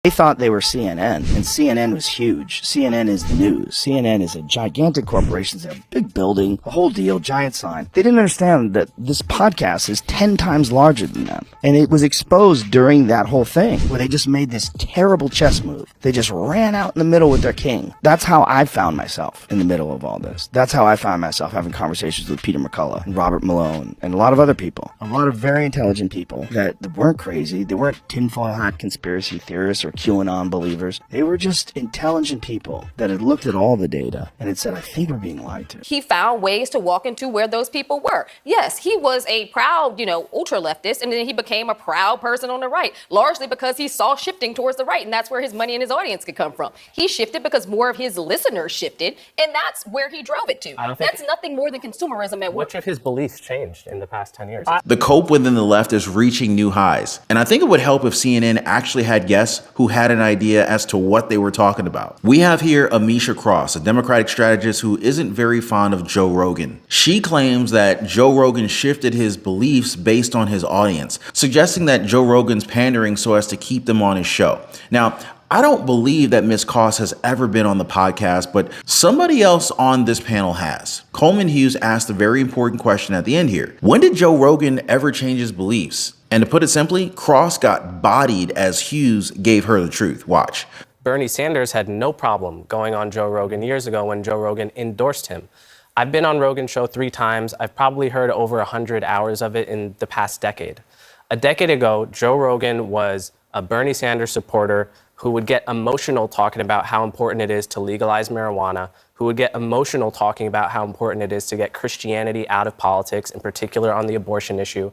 They thought they were CNN, and CNN was huge. CNN is the news. CNN is a gigantic corporation. It's a big building, a whole deal, giant sign. They didn't understand that this podcast is 10 times larger than them. And it was exposed during that whole thing, where they just made this terrible chess move. They just ran out in the middle with their king. That's how I found myself in the middle of all this. That's how I found myself having conversations with Peter McCullough and Robert Malone and a lot of other people. A lot of very intelligent people that weren't crazy. They weren't tinfoil hat conspiracy theorists or QAnon believers. They were just intelligent people that had looked at all the data and had said, I think we're being lied to. He found ways to walk into where those people were. Yes, he was a proud, ultra leftist, and then he became a proud person on the right, largely because he saw shifting towards the right, and that's where his money and his audience could come from. He shifted because more of his listeners shifted, and that's where he drove it to. That's nothing more than consumerism at work. Which of his beliefs changed in the past 10 years? The cope within the left is reaching new highs. And I think it would help if CNN actually had guests who had an idea as to what they were talking about. We have here Amisha Cross, a Democratic strategist who isn't very fond of Joe Rogan. She claims that Joe Rogan shifted his beliefs based on his audience, suggesting that Joe Rogan's pandering so as to keep them on his show. Now, I don't believe that Ms. Cross has ever been on the podcast, but somebody else on this panel has. Coleman Hughes asked a very important question at the end here. When did Joe Rogan ever change his beliefs? And to put it simply, Cross got bodied as Hughes gave her the truth. Watch. Bernie Sanders had no problem going on Joe Rogan years ago when Joe Rogan endorsed him. I've been on Rogan's show 3 times. I've probably heard over 100 hours of it in the past decade. A decade ago, Joe Rogan was a Bernie Sanders supporter who would get emotional talking about how important it is to legalize marijuana, who would get emotional talking about how important it is to get Christianity out of politics, in particular on the abortion issue,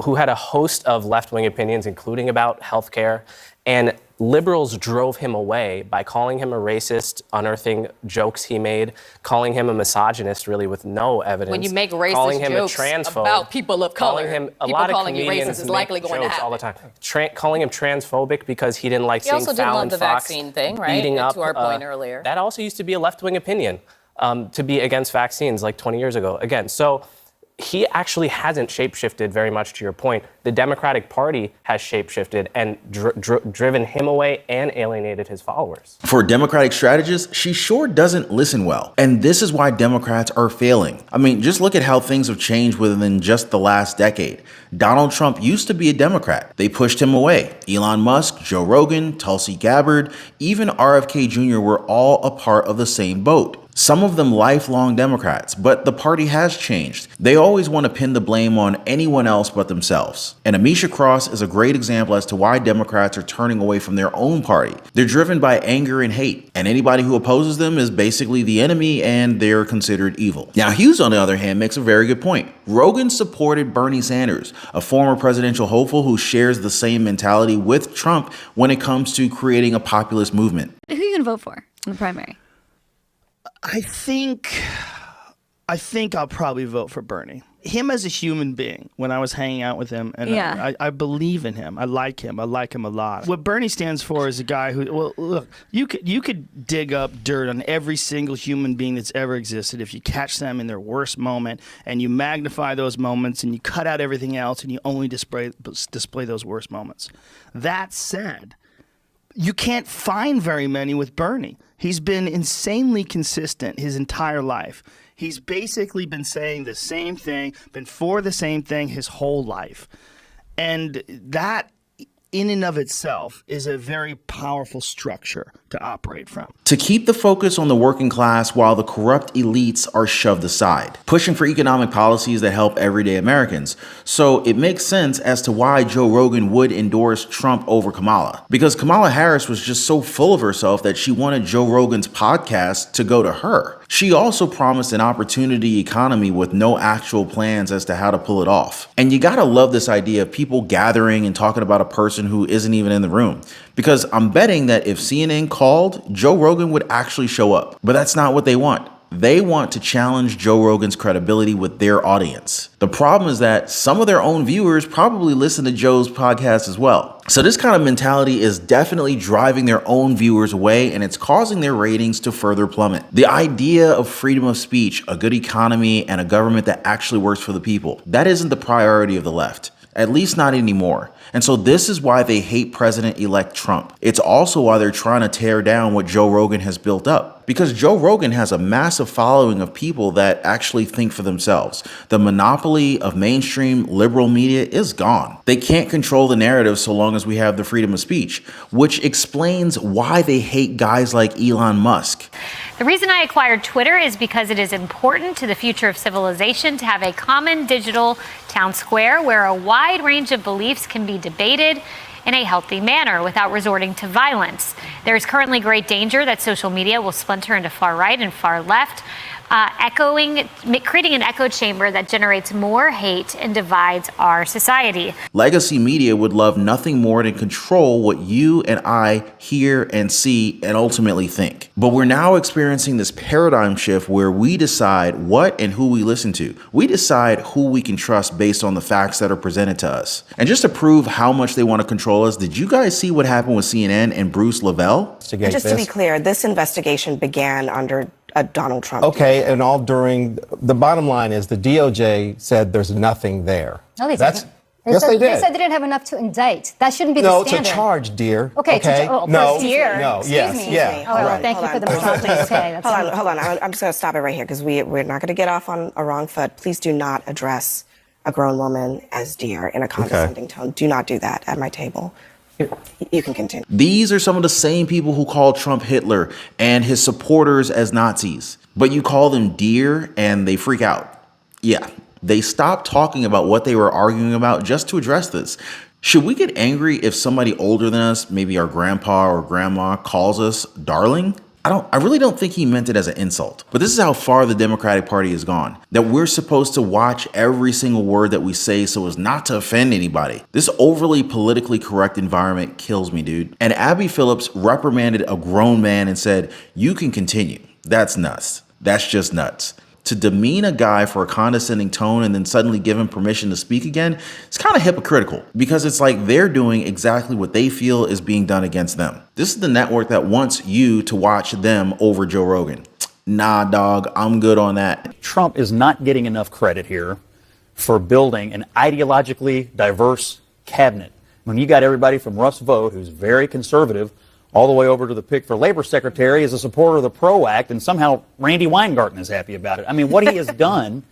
who had a host of left-wing opinions, including about healthcare. And liberals drove him away by calling him a racist, unearthing jokes he made, calling him a misogynist, really with no evidence. When you make racist calling him jokes a transphobe, about people of color, calling him a people lot of calling you comedians racist is likely going to jokes happen. all the time. Calling him transphobic because he didn't like He seeing also didn't Fallon love the Fox vaccine thing, right? beating up. To our point earlier. That also used to be a left-wing opinion, to be against vaccines like 20 years ago. Again, so he actually hasn't shapeshifted very much, to your point. The Democratic Party has shapeshifted and driven him away and alienated his followers. For a Democratic strategist, she sure doesn't listen well. And this is why Democrats are failing. I mean, just look at how things have changed within just the last decade. Donald Trump used to be a Democrat. They pushed him away. Elon Musk, Joe Rogan, Tulsi Gabbard, even RFK Jr. were all a part of the same boat. Some of them lifelong Democrats, but the party has changed. They always want to pin the blame on anyone else but themselves. And Amisha Cross is a great example as to why Democrats are turning away from their own party. They're driven by anger and hate, and anybody who opposes them is basically the enemy and they're considered evil. Now, Hughes, on the other hand, makes a very good point. Rogan supported Bernie Sanders, a former presidential hopeful who shares the same mentality with Trump when it comes to creating a populist movement. Who are you going to vote for in the primary? I think I'll probably vote for Bernie. Him as a human being, when I was hanging out with him, and Yeah. I believe in him. I like him. I like him a lot. What Bernie stands for is a guy who, well, look, you could dig up dirt on every single human being that's ever existed if you catch them in their worst moment and you magnify those moments and you cut out everything else and you only display those worst moments. That said, you can't find very many with Bernie. He's been insanely consistent his entire life. He's basically been saying the same thing, been for the same thing his whole life. And that, in and of itself, is a very powerful structure to operate from. To keep the focus on the working class while the corrupt elites are shoved aside, pushing for economic policies that help everyday Americans. So it makes sense as to why Joe Rogan would endorse Trump over Kamala. Because Kamala Harris was just so full of herself that she wanted Joe Rogan's podcast to go to her. She also promised an opportunity economy with no actual plans as to how to pull it off. And you gotta love this idea of people gathering and talking about a person who isn't even in the room. Because I'm betting that if CNN called, Joe Rogan would actually show up. But that's not what they want. They want to challenge Joe Rogan's credibility with their audience. The problem is that some of their own viewers probably listen to Joe's podcast as well. So this kind of mentality is definitely driving their own viewers away, and it's causing their ratings to further plummet. The idea of freedom of speech, a good economy, and a government that actually works for the people, that isn't the priority of the left. At least not anymore. And so this is why they hate President-elect Trump. It's also why they're trying to tear down what Joe Rogan has built up. Because Joe Rogan has a massive following of people that actually think for themselves. The monopoly of mainstream liberal media is gone. They can't control the narrative so long as we have the freedom of speech, which explains why they hate guys like Elon Musk. The reason I acquired Twitter is because it is important to the future of civilization to have a common digital town square where a wide range of beliefs can be debated in a healthy manner without resorting to violence. There is currently great danger that social media will splinter into far right and far left, creating an echo chamber that generates more hate and divides our society. Legacy media would love nothing more than control what you and I hear and see and ultimately think. But we're now experiencing this paradigm shift where we decide what and who we listen to. We decide who we can trust based on the facts that are presented to us. And just to prove how much they want to control us, did you guys see what happened with CNN and Bruce Lavelle? Just to be clear, this investigation began under Donald Trump. Okay, and all during, the bottom line is the DOJ said there's nothing there. No, they didn't. Yes, they did. They said they didn't have enough to indict. That shouldn't be the standard. No, to charge, dear. Okay, no, first year. No, yes, yeah. Oh, well, thank you for the okay, hold on. I'm just going to stop it right here because we're not going to get off on a wrong foot. Please do not address a grown woman as dear in a condescending tone. Do not do that at my table. You can continue. These are some of the same people who call Trump Hitler and his supporters as Nazis. But you call them dear and they freak out. Yeah, they stopped talking about what they were arguing about just to address this. Should we get angry if somebody older than us, maybe our grandpa or grandma, calls us darling? I really don't think he meant it as an insult. But this is how far the Democratic Party has gone. That we're supposed to watch every single word that we say so as not to offend anybody. This overly politically correct environment kills me, dude. And Abby Phillips reprimanded a grown man and said, "You can continue." That's nuts. That's just nuts. To demean a guy for a condescending tone and then suddenly give him permission to speak again, it's kind of hypocritical because it's like they're doing exactly what they feel is being done against them. This is the network that wants you to watch them over Joe Rogan. Nah, dog, I'm good on that. Trump is not getting enough credit here for building an ideologically diverse cabinet. When you got everybody from Russ Vought, who's very conservative, all the way over to the pick for labor secretary as a supporter of the PRO Act, and somehow Randy Weingarten is happy about it. I mean, what he has done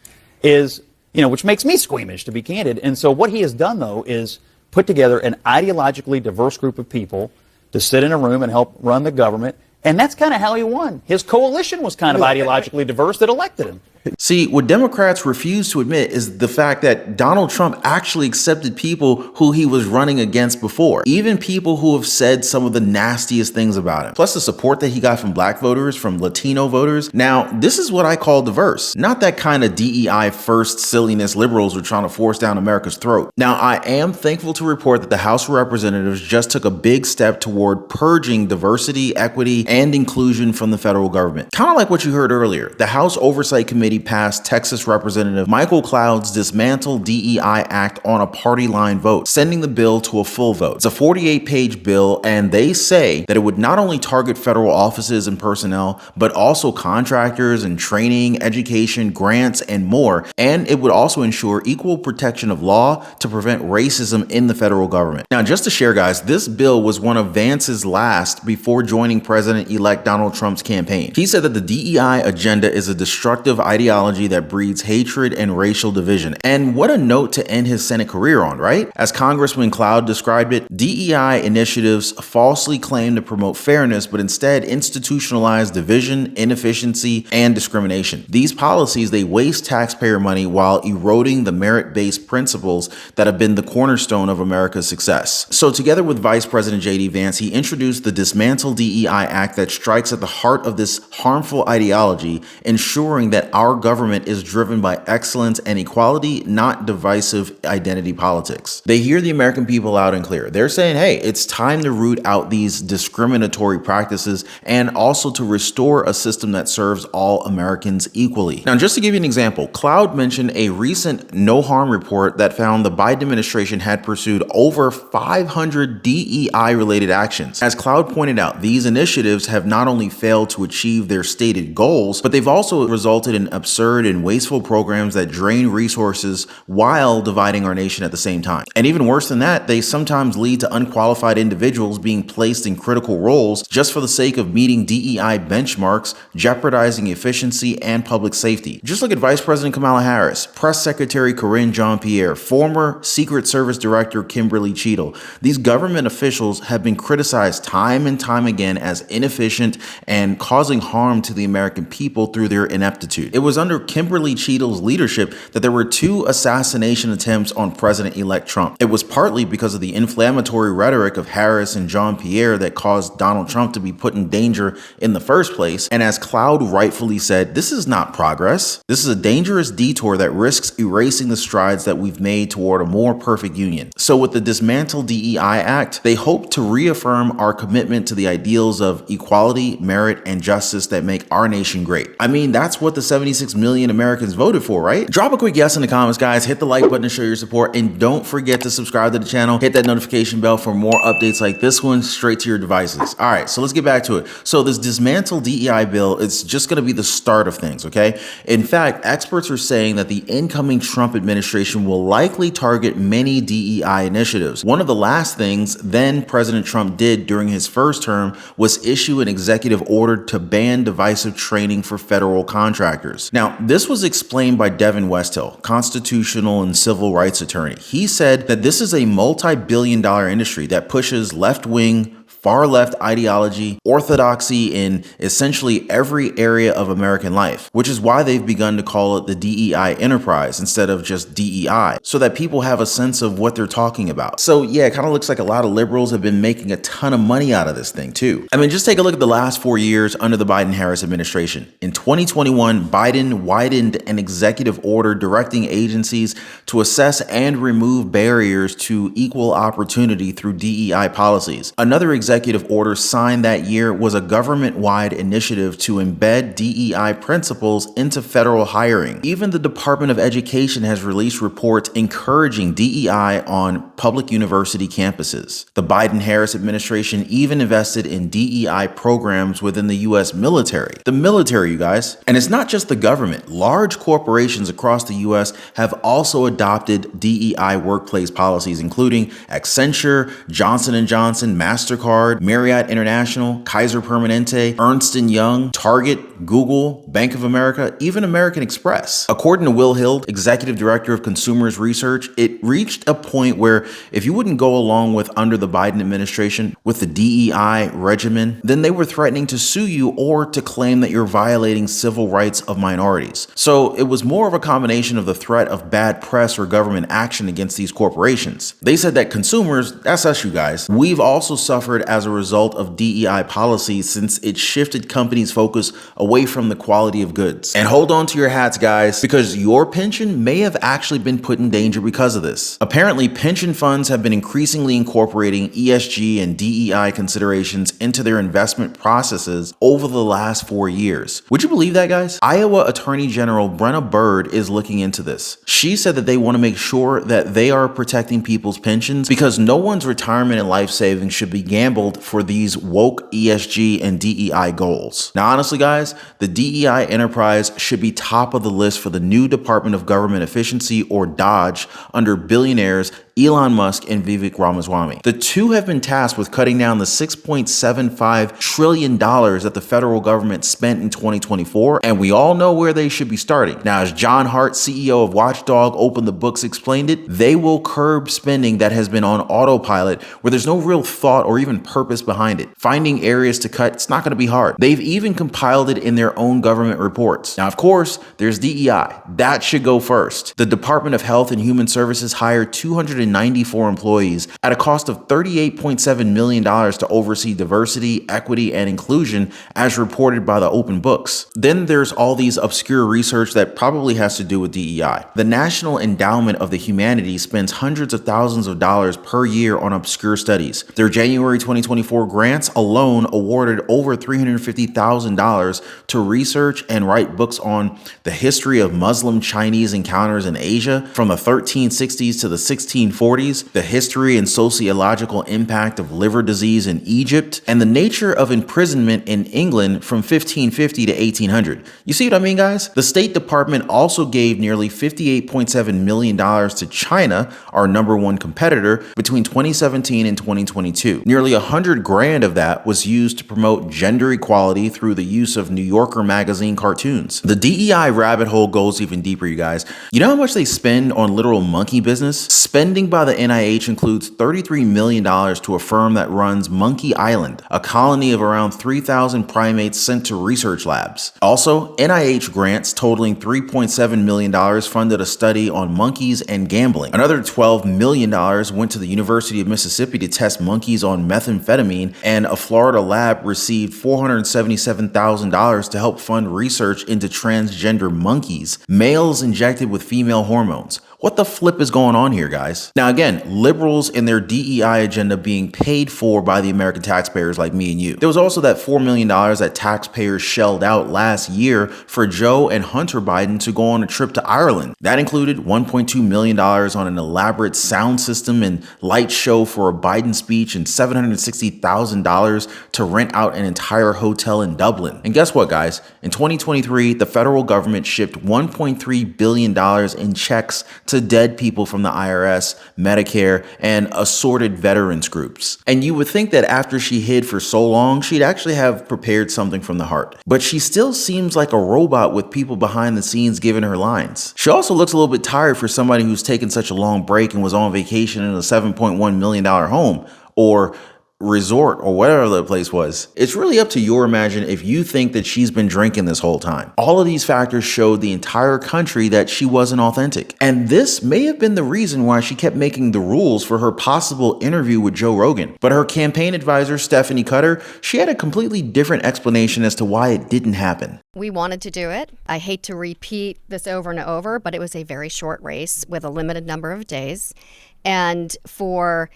is, which makes me squeamish, to be candid. And so what he has done, though, is put together an ideologically diverse group of people to sit in a room and help run the government. And that's kind of how he won. His coalition was kind of ideologically diverse that elected him. See, what Democrats refuse to admit is the fact that Donald Trump actually accepted people who he was running against before, even people who have said some of the nastiest things about him. Plus the support that he got from black voters, from Latino voters. Now, this is what I call diverse, not that kind of DEI first silliness liberals are trying to force down America's throat. Now, I am thankful to report that the House of Representatives just took a big step toward purging diversity, equity, and inclusion from the federal government. Kind of like what you heard earlier, the House Oversight Committee passed Texas Representative Michael Cloud's Dismantle DEI Act on a party line vote, sending the bill to a full vote. It's a 48-page bill, and they say that it would not only target federal offices and personnel, but also contractors and training, education, grants, and more. And it would also ensure equal protection of law to prevent racism in the federal government. Now, just to share, guys, this bill was one of Vance's last before joining President-elect Donald Trump's campaign. He said that the DEI agenda is a destructive ideology that breeds hatred and racial division. And what a note to end his Senate career on, right? As Congressman Cloud described it, DEI initiatives falsely claim to promote fairness, but instead institutionalize division, inefficiency, and discrimination. These policies, they waste taxpayer money while eroding the merit-based principles that have been the cornerstone of America's success. So together with Vice President J.D. Vance, he introduced the Dismantle DEI Act that strikes at the heart of this harmful ideology, ensuring that our government is driven by excellence and equality, not divisive identity politics. They hear the American people loud and clear. They're saying, hey, it's time to root out these discriminatory practices and also to restore a system that serves all Americans equally. Now, just to give you an example, Cloud mentioned a recent no harm report that found the Biden administration had pursued over 500 DEI related actions. As Cloud pointed out, these initiatives have not only failed to achieve their stated goals, but they've also resulted in absurd and wasteful programs that drain resources while dividing our nation at the same time. And even worse than that, they sometimes lead to unqualified individuals being placed in critical roles just for the sake of meeting DEI benchmarks, jeopardizing efficiency and public safety. Just look at Vice President Kamala Harris, Press Secretary Karine Jean-Pierre, former Secret Service Director Kimberly Cheadle. These government officials have been criticized time and time again as inefficient and causing harm to the American people through their ineptitude. It was under Kimberly Cheadle's leadership that there were 2 assassination attempts on President-elect Trump. It was partly because of the inflammatory rhetoric of Harris and Jean-Pierre that caused Donald Trump to be put in danger in the first place. And as Cloud rightfully said, this is not progress. This is a dangerous detour that risks erasing the strides that we've made toward a more perfect union. So with the Dismantle DEI Act, they hope to reaffirm our commitment to the ideals of equality, merit, and justice that make our nation great. I mean, that's what the 76 million Americans voted for, right? Drop a quick yes in the comments, guys. Hit the like button to show your support, and don't forget to subscribe to the channel. Hit that notification bell for more updates like this one straight to your devices. All right, so let's get back to it. So this Dismantle DEI bill, it's just going to be the start of things, okay? In fact, experts are saying that the incoming Trump administration will likely target many DEI initiatives. One of the last things then President Trump did during his first term was issue an executive order to ban divisive training for federal contractors. Now, this was explained by Devin Westhill, constitutional and civil rights attorney. He said that this is a multi-billion-dollar industry that pushes left-wing, far-left ideology, orthodoxy in essentially every area of American life, which is why they've begun to call it the DEI enterprise instead of just DEI, so that people have a sense of what they're talking about. So yeah, it kind of looks like a lot of liberals have been making a ton of money out of this thing too. I mean, just take a look at the last 4 years under the Biden-Harris administration. In 2021, Biden widened an executive order directing agencies to assess and remove barriers to equal opportunity through DEI policies. Another executive order signed that year was a government-wide initiative to embed DEI principles into federal hiring. Even the Department of Education has released reports encouraging DEI on public university campuses. The Biden-Harris administration even invested in DEI programs within the U.S. military. The military, you guys. And it's not just the government. Large corporations across the U.S. have also adopted DEI workplace policies, including Accenture, Johnson & Johnson, MasterCard, Marriott International, Kaiser Permanente, Ernst & Young, Target, Google, Bank of America, even American Express. According to Will Hild, Executive Director of Consumers Research, it reached a point where if you wouldn't go along with under the Biden administration with the DEI regimen, then they were threatening to sue you or to claim that you're violating civil rights of minorities. So it was more of a combination of the threat of bad press or government action against these corporations. They said that consumers, that's us, you guys, we've also suffered as a result of DEI policy since it shifted companies' focus away from the quality of goods. And hold on to your hats, guys, because your pension may have actually been put in danger because of this. Apparently, pension funds have been increasingly incorporating ESG and DEI considerations into their investment processes over the last 4 years. Would you believe that, guys? Iowa Attorney General Brenna Bird is looking into this. She said that they want to make sure that they are protecting people's pensions because no one's retirement and life savings should be gambled for these woke ESG and DEI goals. Now, honestly, guys, the DEI enterprise should be top of the list for the new Department of Government Efficiency, or DOGE, under billionaires Elon Musk and Vivek Ramaswamy. The two have been tasked with cutting down the $6.75 trillion that the federal government spent in 2024, and we all know where they should be starting. Now, as John Hart, CEO of Watchdog Open the Books, explained it, they will curb spending that has been on autopilot where there's no real thought or even purpose behind it. Finding areas to cut, it's not going to be hard. They've even compiled it in their own government reports. Now, of course, there's DEI. That should go first. The Department of Health and Human Services hired 294 employees at a cost of $38.7 million to oversee diversity, equity, and inclusion, as reported by the Open Books. Then there's all these obscure research that probably has to do with DEI. The National Endowment of the Humanities spends hundreds of thousands of dollars per year on obscure studies. Their January 2024 grants alone awarded over $350,000 to research and write books on the history of Muslim-Chinese encounters in Asia from the 1360s to the 1650s, 1840s, the history and sociological impact of liver disease in Egypt, and the nature of imprisonment in England from 1550 to 1800. You see what I mean, guys? The State Department also gave nearly $58.7 million to China, our #1 competitor, between 2017 and 2022. Nearly $100,000 of that was used to promote gender equality through the use of New Yorker magazine cartoons. The DEI rabbit hole goes even deeper, you guys. You know how much they spend on literal monkey business? Spending by the NIH includes $33 million to a firm that runs Monkey Island, a colony of around 3,000 primates sent to research labs. Also, NIH grants totaling $3.7 million funded a study on monkeys and gambling. Another $12 million went to the University of Mississippi to test monkeys on methamphetamine, and a Florida lab received $477,000 to help fund research into transgender monkeys, males injected with female hormones. What the flip is going on here, guys? Now again, liberals and their DEI agenda being paid for by the American taxpayers like me and you. There was also that $4 million that taxpayers shelled out last year for Joe and Hunter Biden to go on a trip to Ireland. That included $1.2 million on an elaborate sound system and light show for a Biden speech and $760,000 to rent out an entire hotel in Dublin. And guess what, guys? In 2023, the federal government shipped $1.3 billion in checks to dead people from the IRS, Medicare, and assorted veterans groups. And you would think that after she hid for so long, she'd actually have prepared something from the heart. But she still seems like a robot with people behind the scenes giving her lines. She also looks a little bit tired for somebody who's taken such a long break and was on vacation in a $7.1 million home, or resort, or whatever the place was. It's really up to your imagination if you think that she's been drinking this whole time. All of these factors showed the entire country that she wasn't authentic. And this may have been the reason why she kept making the rules for her possible interview with Joe Rogan. But her campaign advisor, Stephanie Cutter, she had a completely different explanation as to why it didn't happen. We wanted to do it. I hate to repeat this over and over, but it was a very short race with a limited number of days. And for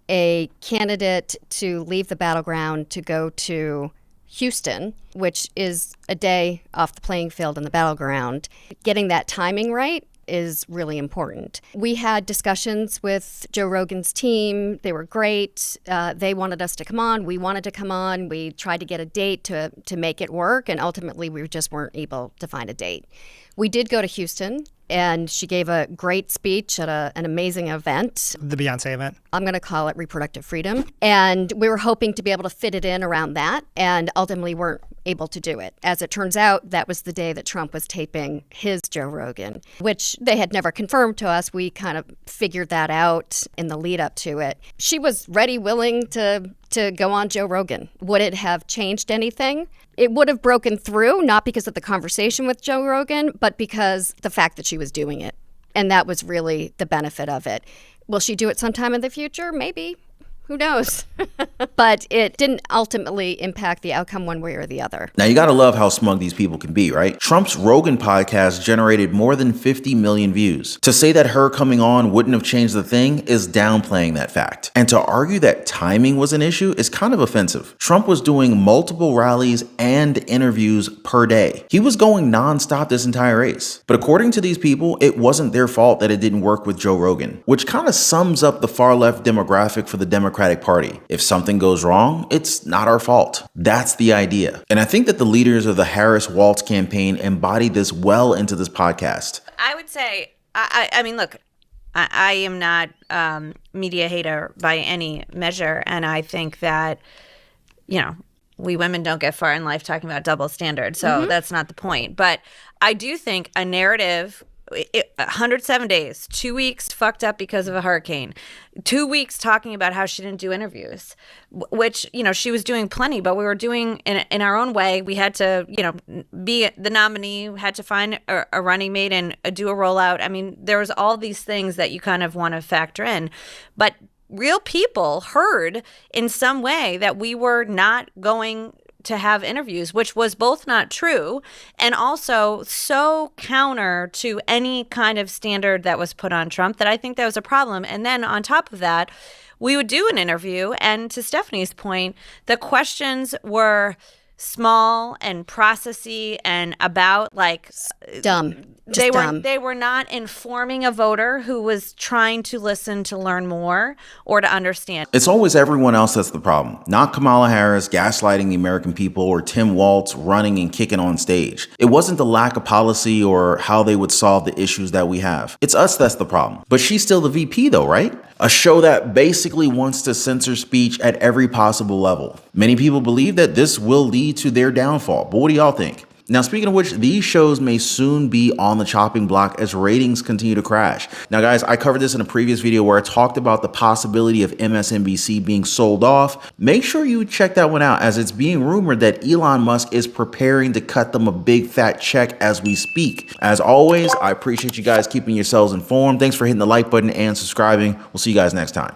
a candidate to leave the battleground to go to Houston, which is a day off the playing field in the battleground, getting that timing right is really important. We had discussions with Joe Rogan's team. They were great. They wanted us to come on. We wanted to come on. We tried to get a date to make it work, and ultimately we just weren't able to find a date. We did go to Houston, and she gave a great speech at an amazing event. The Beyonce event. I'm going to call it Reproductive Freedom. And we were hoping to be able to fit it in around that, and ultimately weren't able to do it. As it turns out, that was the day that Trump was taping his Joe Rogan, which they had never confirmed to us. We kind of figured that out in the lead up to it. She was ready, willing to go on Joe Rogan. Would it have changed anything? It would have broken through, not because of the conversation with Joe Rogan, but because the fact that she was doing it. And that was really the benefit of it. Will she do it sometime in the future? Maybe. Who knows? But it didn't ultimately impact the outcome one way or the other. Now, you gotta love how smug these people can be, right? Trump's Rogan podcast generated more than 50 million views. To say that her coming on wouldn't have changed the thing is downplaying that fact. And to argue that timing was an issue is kind of offensive. Trump was doing multiple rallies and interviews per day. He was going nonstop this entire race. But according to these people, it wasn't their fault that it didn't work with Joe Rogan, which kind of sums up the far left demographic for the Democratic Party. If something goes wrong, it's not our fault. That's the idea. And I think that the leaders of the Harris-Walz campaign embodied this well into this podcast. I would say, I mean, look, I am not media hater by any measure. And I think that, you know, we women don't get far in life talking about double standards. So that's not the point. But I do think a narrative, 107 days, 2 weeks fucked up because of a hurricane, 2 weeks talking about how she didn't do interviews, which, you know, she was doing plenty, but we were doing in our own way. We had to, you know, be the nominee, had to find a running mate and do a rollout. I mean, there was all these things that you kind of want to factor in, but real people heard in some way that we were not going to have interviews, which was both not true and also so counter to any kind of standard that was put on Trump that I think that was a problem. And then on top of that, we would do an interview, and to Stephanie's point, the questions were small and processy and about like dumb. They were not informing a voter who was trying to listen to learn more or to understand. It's always everyone else that's the problem, not Kamala Harris gaslighting the American people or Tim Walz running and kicking on stage. It wasn't the lack of policy or how they would solve the issues that we have. It's us that's the problem. But she's still the VP though, right? A show that basically wants to censor speech at every possible level. Many people believe that this will lead to their downfall. But what do y'all think? Now, speaking of which, these shows may soon be on the chopping block as ratings continue to crash. Now, guys, I covered this in a previous video where I talked about the possibility of MSNBC being sold off. Make sure you check that one out, as it's being rumored that Elon Musk is preparing to cut them a big fat check as we speak. As always, I appreciate you guys keeping yourselves informed. Thanks for hitting the like button and subscribing. We'll see you guys next time.